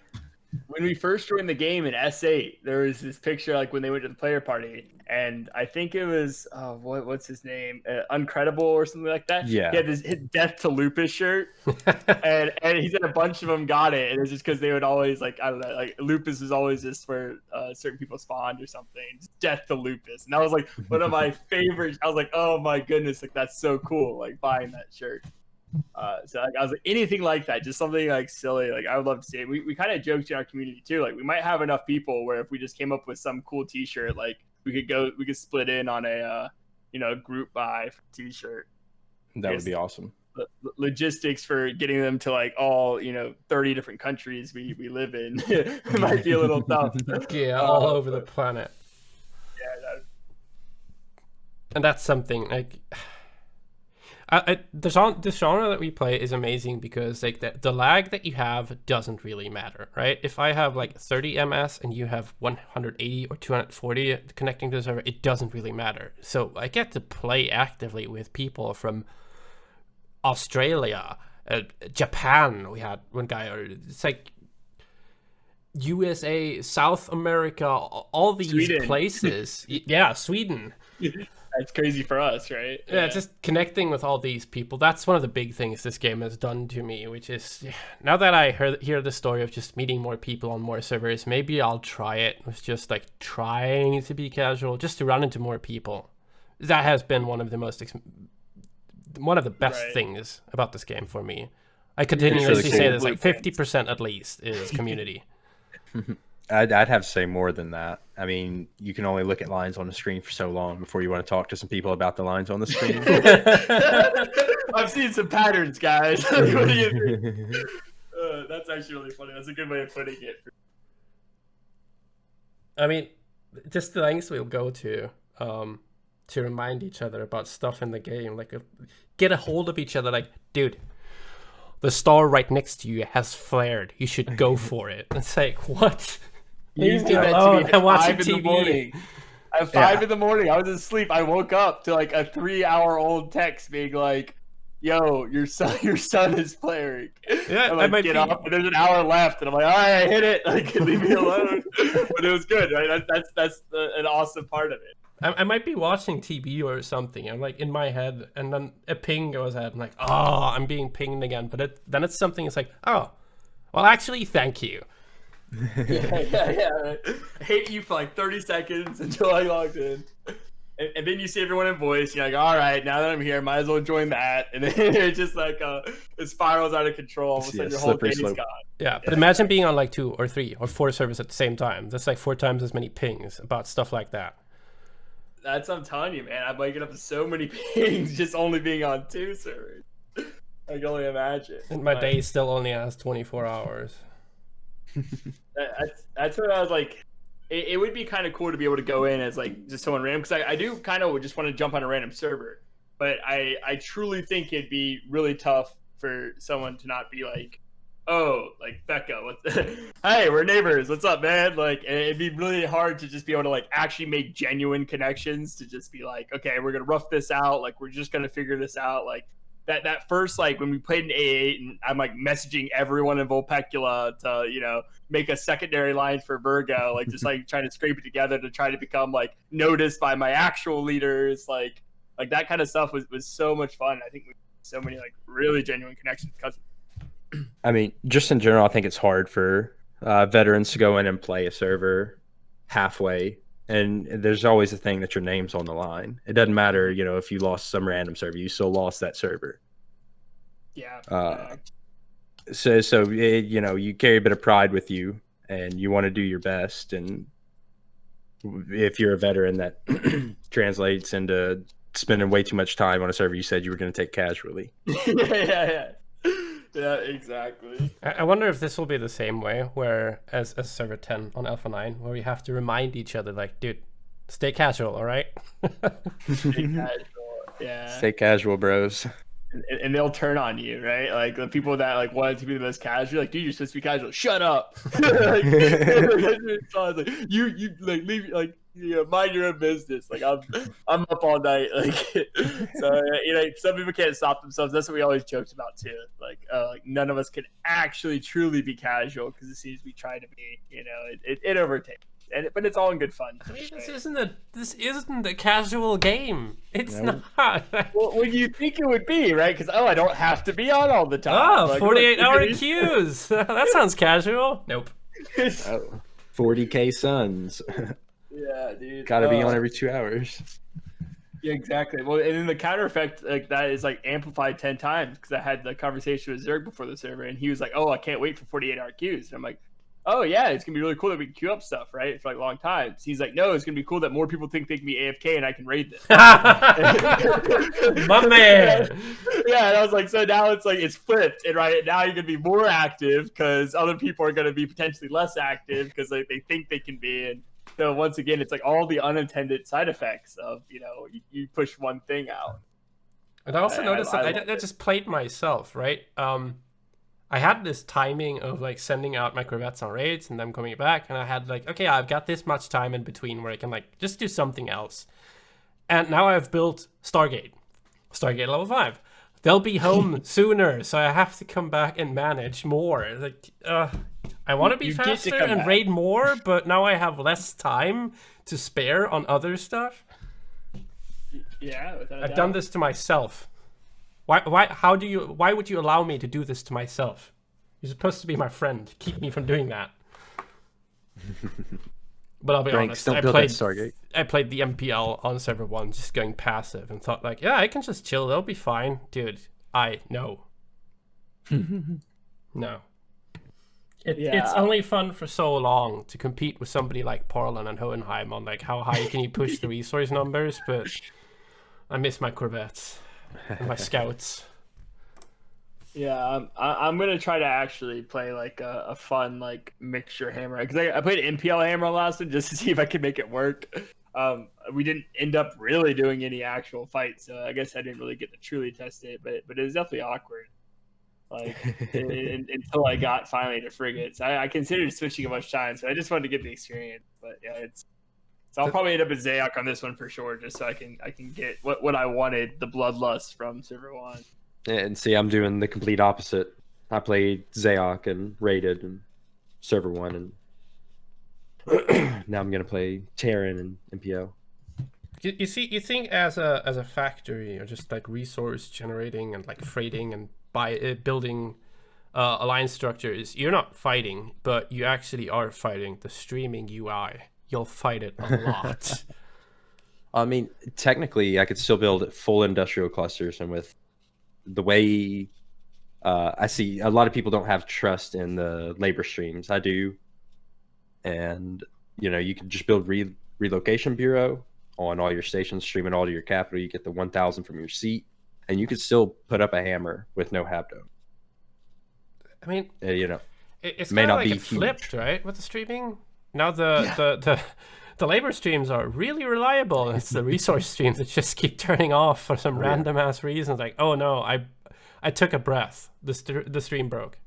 When we first joined the game in S8, there was this picture like when they went to the player party, and I think it was what's his name, Uncredible or something like that. Yeah, he had this Death to Lupus shirt, and he said a bunch of them got it, and it's just because they would always like, I don't know, like Lupus is always just where certain people spawned or something. Just Death to Lupus, and that was like one of my favorites. I was like, oh my goodness, like that's so cool, like buying that shirt. So like, I was like, anything like that, just something like silly, like I would love to see it. We kind of joked in our community too, like we might have enough people where if we just came up with some cool t-shirt, like we could split in on a group buy for t-shirt. That would be awesome. Logistics for getting them to like all 30 different countries we live in it might be a little tough. Yeah, all over the planet. Yeah, and that's something like this genre that we play is amazing because like the lag that you have doesn't really matter, right? If I have like 30 ms and you have 180 or 240 connecting to the server, it doesn't really matter. So I get to play actively with people from Australia, Japan. We had one guy, or it's like USA, South America, all these Sweden. Places. Yeah, Sweden. That's crazy for us, right? Yeah, just connecting with all these people. That's one of the big things this game has done to me, which is, now that I hear the story of just meeting more people on more servers, maybe I'll try it. It's just like trying to be casual, just to run into more people. That has been one of the best things about this game for me. I continuously say this, like 50% at least is community. I'd have to say more than that. I mean, you can only look at lines on the screen for so long before you want to talk to some people about the lines on the screen. I've seen some patterns, guys. What do you think? That's actually really funny. That's a good way of putting it. I mean, just the lengths we'll go to remind each other about stuff in the game. Like, get a hold of each other. Like, dude, the star right next to you has flared. You should go for it. It's like, what? You did that to me at 5 in the TV. morning. At 5 in the morning, I was asleep. I woke up to like a 3-hour-old text being like, "Yo, your son is flaring." Yeah, I'm like, get up, and there's an hour left, and I'm like, "All right, I hit it. Like, leave me alone." But it was good, right? That's an awesome part of it. I might be watching TV or something. I'm like in my head, and then a ping goes out. I'm like, oh, I'm being pinged again. But then it's something. It's like, oh, well, actually, thank you. Yeah. Right. I hate you for like 30 seconds until I logged in. And then you see everyone in voice. You're like, all right, now that I'm here, might as well join that. And then it's just like it spirals out of control. All of a sudden, your whole day is gone. Yeah, but imagine being on like 2 or 3 or 4 servers at the same time. That's like 4 times as many pings about stuff like that. That's what I'm telling you, man. I'm waking up to so many pings just only being on 2 servers. I can only imagine. And my day still only has 24 hours. That's what I was like. It would be kind of cool to be able to go in as like just someone random, because I do kind of just want to jump on a random server, but I truly think it'd be really tough for someone to not be like, oh, like Becca, what's hey, we're neighbors, what's up, man? Like, it'd be really hard to just be able to like actually make genuine connections, to just be like, okay, we're gonna rough this out, like we're just gonna figure this out, like that first, like when we played in A8 and I'm like messaging everyone in Vulpecula to, you know, make a secondary line for Virgo, like just like trying to scrape it together to try to become like noticed by my actual leaders, like that kind of stuff was so much fun. I think we so many like really genuine connections because I mean, just in general, I think it's hard for veterans to go in and play a server halfway. And there's always a thing that your name's on the line. It doesn't matter, you know, if you lost some random server, you still lost that server. yeah. So you know, you carry a bit of pride with you, and you want to do your best. And if you're a veteran, that translates into spending way too much time on a server you said you were going to take casually. Yeah, exactly. I wonder if this will be the same way, where as server 10 on Alpha 9, where we have to remind each other, like, dude, stay casual, all right? Stay casual, yeah. Stay casual, bros. And they'll turn on you, right? Like the people that like wanted to be the most casual, like, dude, you're supposed to be casual. Shut up. Like, you like leave, like, you know, mind your own business. Like I'm up all night. Like, so you know, some people can't stop themselves. That's what we always joked about too. Like none of us can actually truly be casual, because as soon as we try to be, you know, it overtakes. But it's all in good fun. I mean, this isn't a casual game. It's not. Well, you think it would be, right? Because I don't have to be on all the time. Oh, like, 48-hour queues. That sounds casual. Nope. 40K suns. Yeah, dude. Gotta be on every 2 hours. Yeah, exactly. Well, and then the counter effect, like, that is like amplified 10 times, because I had the conversation with Zerg before the server, and he was like, "Oh, I can't wait for 48-hour queues." And I'm like, "Oh yeah, it's gonna be really cool that we can queue up stuff, right, for like long times." He's like, "No, it's gonna be cool that more people think they can be AFK and I can raid them." My man. Yeah, and I was like, so now it's like it's flipped, and right now you're gonna be more active because other people are gonna be potentially less active because they think they can be. And so once again, it's like all the unintended side effects of, you know, you push one thing out. And I also noticed that I just played myself, right? I had this timing of like sending out my corvettes on raids and them coming back, and I had like, okay, I've got this much time in between where I can like just do something else. And now I've built Stargate level 5. They'll be home sooner, so I have to come back and manage more. Like, I want to be faster and raid more, but now I have less time to spare on other stuff. Yeah, I've done this to myself. Why would you allow me to do this to myself? You're supposed to be my friend. Keep me from doing that. But I'll be honest, I played the MPL on server 1 just going passive and thought like, yeah, I can just chill, they'll be fine. Dude, no. No. It's only fun for so long to compete with somebody like Portland and Hohenheim on like how high can you push the resource numbers, but I miss my corvettes and my scouts. Yeah, I'm gonna try to actually play like a fun like mixture hammer, because I played MPL hammer last one just to see if I could make it work. We didn't end up really doing any actual fights, so I guess I didn't really get to truly test it. But it was definitely awkward, like until I got finally to frigates. I considered switching a bunch of times, so I just wanted to get the experience. But yeah, so I'll probably end up as Zayok on this one for sure, just so I can get what I wanted, the bloodlust from server 1. And see, I'm doing the complete opposite. I played Zayok and raided and server 1, and now I'm gonna play Terran and MPO. You think as a factory, or just like resource generating and like freighting and building alliance structures, you're not fighting, but you actually are fighting the streaming UI. You'll fight it a lot. I mean, technically, I could still build full industrial clusters, and with the way I see, a lot of people don't have trust in the labor streams. I do. And, you know, you can just build relocation bureau on all your stations, stream it all to your capital. You get the 1,000 from your seat, and you could still put up a hammer with no habdo. I mean, you know, It's may kind of not like be it flipped, right, with the streaming. Now the labor streams are really reliable. It's the resource streams that just keep turning off for some random ass reasons. Like, oh no, I took a breath. The stream broke.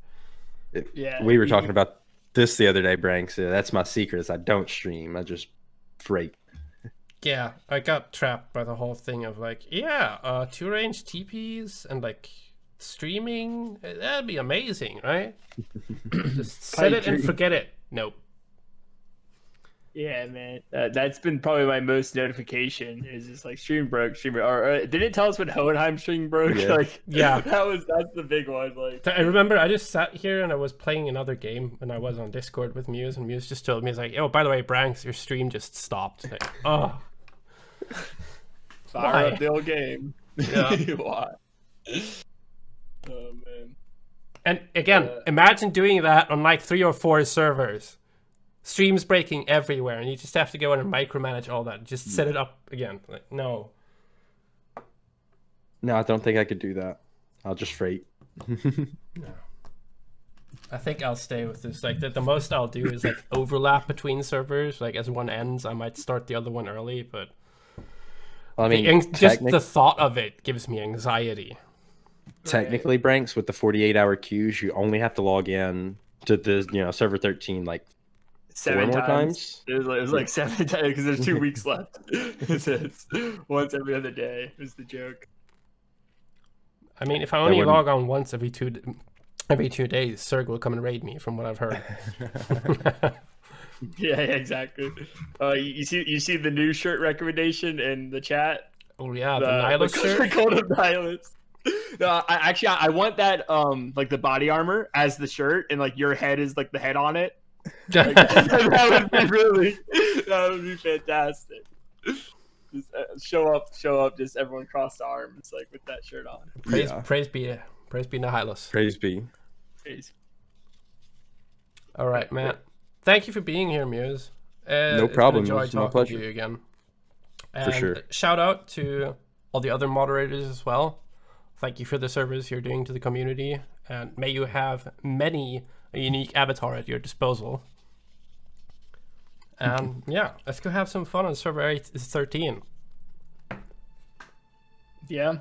We were talking about this the other day, Branks. That's my secret. Is I don't stream. I just freight. Yeah, I got trapped by the whole thing of like, yeah, 2-range TPs and like streaming. That'd be amazing, right? Just set it and forget it. Nope. Yeah, man, that's been probably my most notification is just like stream broke, or did it tell us when Hohenheim stream broke? Yeah. Like, yeah, that's the big one. Like, I remember I just sat here and I was playing another game and I was on Discord with Mews, and Mews just told me, he's like, oh, by the way, Branks, your stream just stopped. Like, oh, fire up the old game. Yeah. Why? Oh man. And again, imagine doing that on like 3 or 4 servers. Streams breaking everywhere, and you just have to go in and micromanage all that. Just set it up again. Like, no. No, I don't think I could do that. I'll just freight. No. I think I'll stay with this. Like the most I'll do is like overlap between servers. Like as one ends, I might start the other one early, but I mean, just the thought of it gives me anxiety. Technically, Branks, with the 48-hour queues, you only have to log in to the server 13 like 7 more times. It was like 7 times because there's 2 weeks left. It's once every other day is the joke. I mean, if I only log on once every 2 days, Serg will come and raid me, from what I've heard. Yeah, exactly. You see the new shirt recommendation in the chat? Oh yeah, the Nihilist shirt. Cold Nihilist. No, I want that like the body armor as the shirt, and like your head is like the head on it. Like, that would be fantastic. Just show up, just everyone crossed arms like with that shirt on. Praise be Nihilus. Praise be. All right, Matt. Thank you for being here, Mews. No problem. It's been a joy talking to you again. And for sure. Shout out to all the other moderators as well. Thank you for the service you're doing to the community, and may you have many a unique avatar at your disposal. And yeah, let's go have some fun on server 13. Yeah.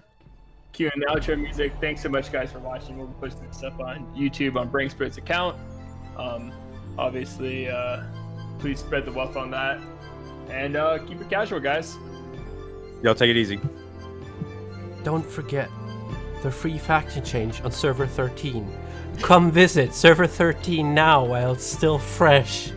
Cue and outro music. Thanks so much, guys, for watching. We'll be posting this up on YouTube on Brankspirit's account. Obviously, please spread the wealth on that, and keep it casual, guys. Y'all take it easy. Don't forget the free faction change on server 13. Come visit server 13 now while it's still fresh.